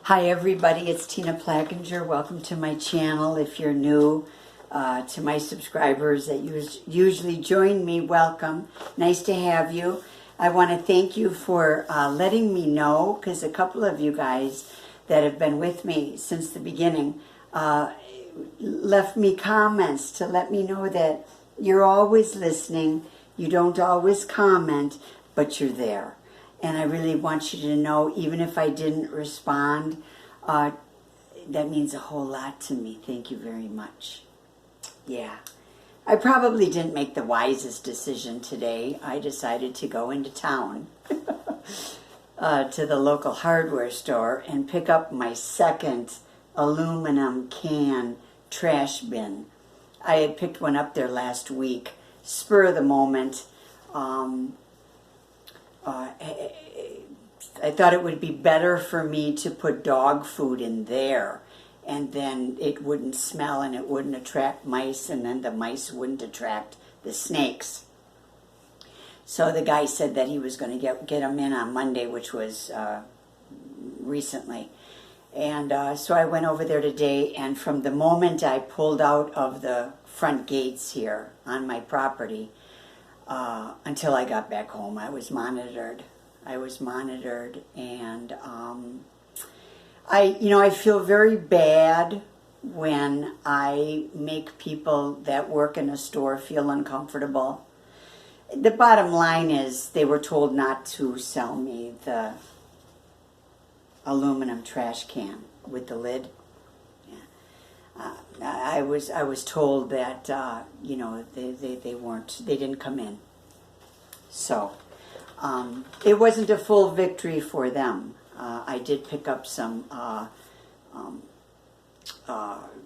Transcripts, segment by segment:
Hi everybody, it's Tina Plakinger. Welcome to my channel. If you're new, to my subscribers that usually join me, welcome. Nice to have you. I want to thank you for letting me know, because a couple of you guys that have been with me since the beginning left me comments to let me know that you're always listening. You don't always comment, but you're there. And I really want you to know, even if I didn't respond, that means a whole lot to me. Thank you very much. Yeah. I probably didn't make the wisest decision today. I decided to go into town to the local hardware store and pick up my second aluminum can trash bin. I had picked one up there last week, spur of the moment. I thought it would be better for me to put dog food in there, and then it wouldn't smell and it wouldn't attract mice, and then the mice wouldn't attract the snakes. So the guy said that he was going to get them in on Monday, which was recently. And so I went over there today, and from the moment I pulled out of the front gates here on my property until I got back home, I was monitored. And I feel very bad when I make people that work in a store feel uncomfortable. The bottom line is they were told not to sell me the aluminum trash can with the lid. I was told that they didn't come in. So it wasn't a full victory for them. I did pick up some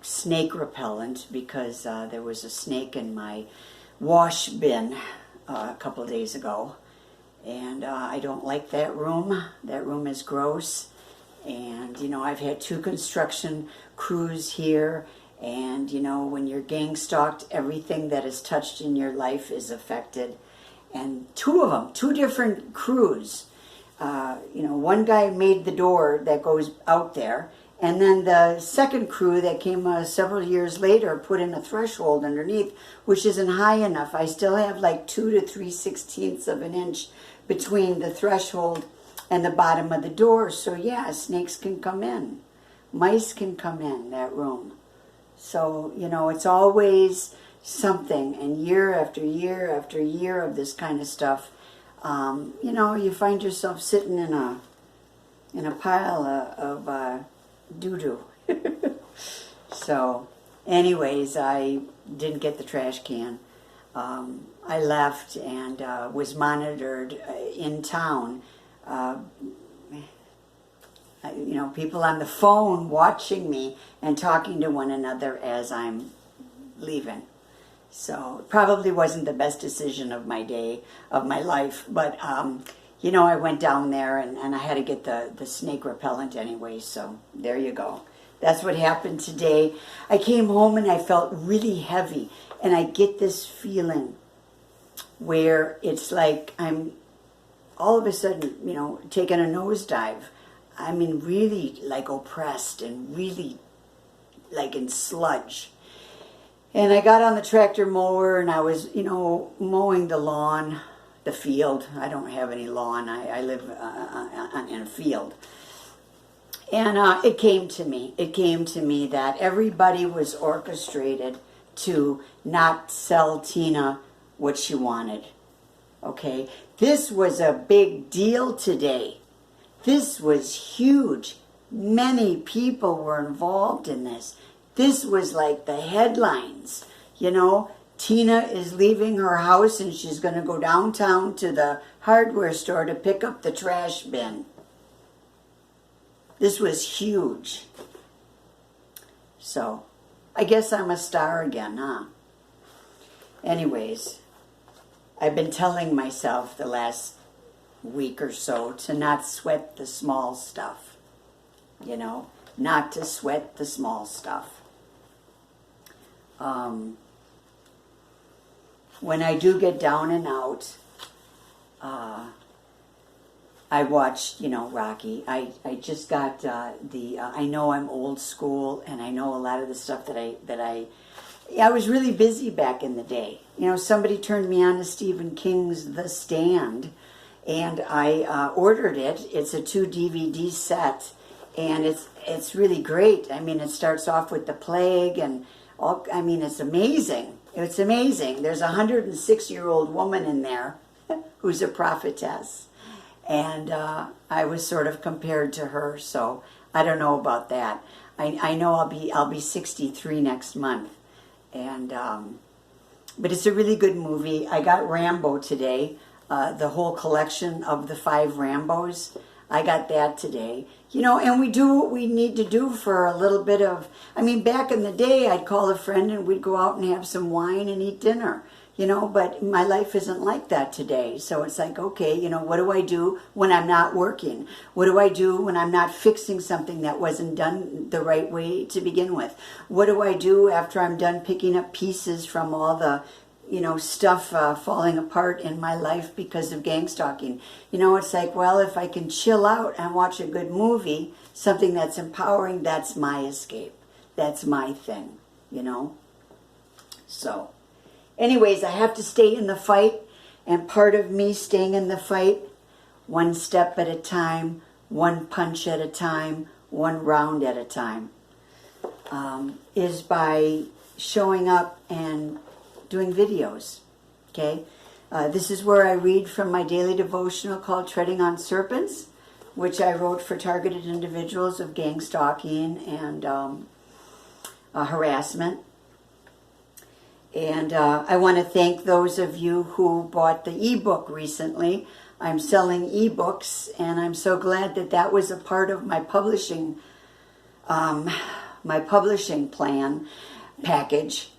snake repellent because there was a snake in my wash bin a couple of days ago, and I don't like that room. That room is gross. And I've had 2 construction crews here, and when you're gang stalked, everything that is touched in your life is affected. And 2 of them, 2 different crews. One guy made the door that goes out there, and then the second crew that came several years later put in a threshold underneath, which isn't high enough. I still have like 2 to 3/16 of an inch between the threshold and the bottom of the door. So yeah, snakes can come in. Mice can come in that room. So, it's always something, and year after year after year of this kind of stuff, you find yourself sitting in a pile of doo-doo. So anyways, I didn't get the trash can. I left and was monitored in town. People on the phone watching me and talking to one another as I'm leaving. So it probably wasn't the best decision of my day, of my life, but I went down there and I had to get the snake repellent anyway, so there you go. That's what happened today. I came home and I felt really heavy, and I get this feeling where it's like I'm all of a sudden, taking a nosedive. I mean, really like oppressed and really like in sludge. And I got on the tractor mower and I was, mowing the lawn, the field. I don't have any lawn. I live in a field. And it came to me. It came to me that everybody was orchestrated to not sell Tina what she wanted. Okay? This was a big deal today. This was huge. Many people were involved in this. This was like the headlines, Tina is leaving her house and she's going to go downtown to the hardware store to pick up the trash bin. This was huge. So, I guess I'm a star again, huh? Anyways, I've been telling myself the last week or so to not sweat the small stuff. Not to sweat the small stuff. When I do get down and out, I watched, Rocky. I just got I know I'm old school, and I know a lot of the stuff I was really busy back in the day. Somebody turned me on to Stephen King's The Stand, and I ordered it. It's a 2 DVD set, and it's really great. I mean, it starts off with the plague, and it's amazing. It's amazing. There's a 106-year-old woman in there who's a prophetess. And I was sort of compared to her, so I don't know about that. I know I'll be 63 next month, and but it's a really good movie. I got Rambo today, the whole collection of the 5 Rambos. I got that today. And we do what we need to do for a little bit of. Back in the day, I'd call a friend and we'd go out and have some wine and eat dinner. But my life isn't like that today. So it's like, okay, what do I do when I'm not working? What do I do when I'm not fixing something that wasn't done the right way to begin with? What do I do after I'm done picking up pieces from all the, stuff falling apart in my life because of gang stalking? It's like, well, if I can chill out and watch a good movie, something that's empowering, that's my escape. That's my thing, So... anyways, I have to stay in the fight, and part of me staying in the fight, one step at a time, one punch at a time, one round at a time, is by showing up and doing videos, okay? This is where I read from my daily devotional called Treading on Serpents, which I wrote for targeted individuals of gang stalking and harassment. And I want to thank those of you who bought the ebook recently. I'm selling ebooks, and I'm so glad that was a part of my publishing plan package,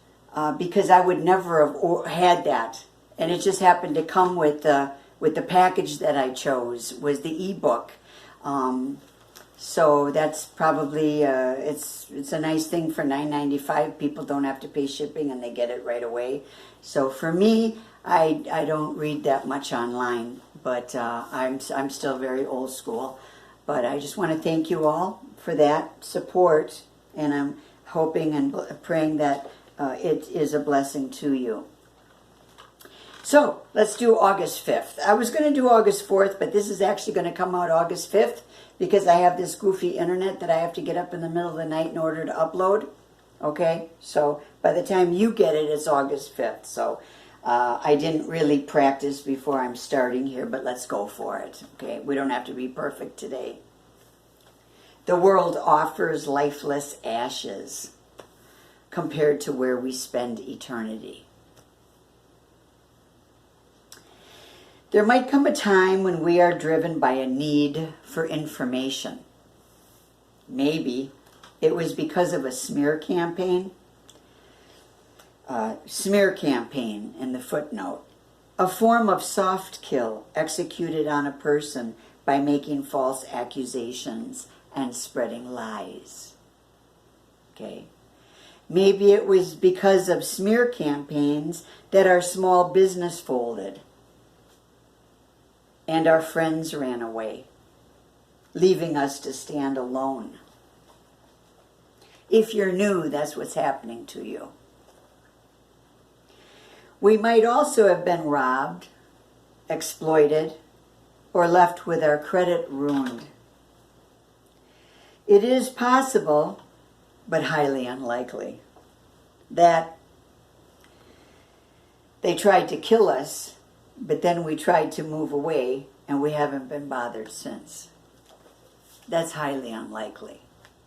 because I would never have had that. And it just happened to come with the package that I chose was the ebook. So that's probably, it's a nice thing for $9.95. People don't have to pay shipping and they get it right away. So for me, I don't read that much online, but I'm still very old school. But I just want to thank you all for that support, and I'm hoping and praying that it is a blessing to you. So let's do August 5th. I was going to do August 4th, but this is actually going to come out August 5th. Because I have this goofy internet that I have to get up in the middle of the night in order to upload. Okay? So by the time you get it, it's August 5th. So I didn't really practice before I'm starting here, but let's go for it. Okay? We don't have to be perfect today. The world offers lifeless ashes compared to where we spend eternity. There might come a time when we are driven by a need for information. Maybe it was because of a smear campaign. Smear campaign in the footnote. A form of soft kill executed on a person by making false accusations and spreading lies. Okay. Maybe it was because of smear campaigns that our small business folded. And our friends ran away, leaving us to stand alone. If you're new, that's what's happening to you. We might also have been robbed, exploited, or left with our credit ruined. It is possible, but highly unlikely, that they tried to kill us, but then we tried to move away, and we haven't been bothered since. That's highly unlikely.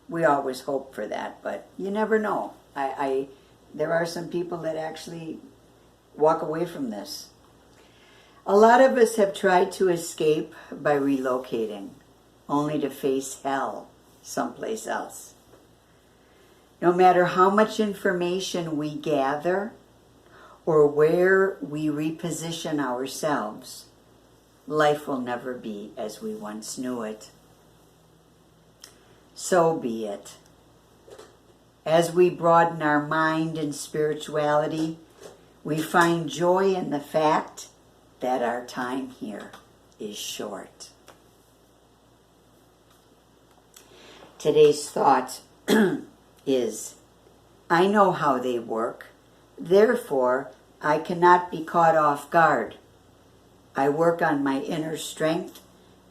We always hope for that, but you never know. There are some people that actually walk away from this. A lot of us have tried to escape by relocating, only to face hell someplace else. No matter how much information we gather, or where we reposition ourselves, life will never be as we once knew it. So be it. As we broaden our mind and spirituality, we find joy in the fact that our time here is short. Today's thought is, I know how they work. Therefore, I cannot be caught off guard. I work on my inner strength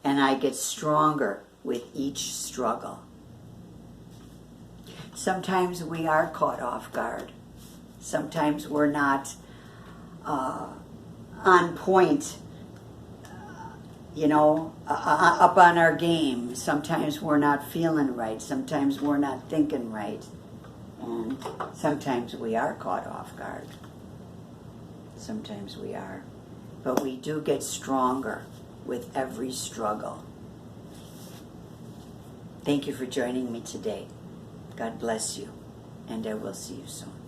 and I get stronger with each struggle. Sometimes we are caught off guard. Sometimes we're not on point, up on our game. Sometimes we're not feeling right. Sometimes we're not thinking right. And sometimes we are caught off guard. Sometimes we are. But we do get stronger with every struggle. Thank you for joining me today. God bless you, and I will see you soon.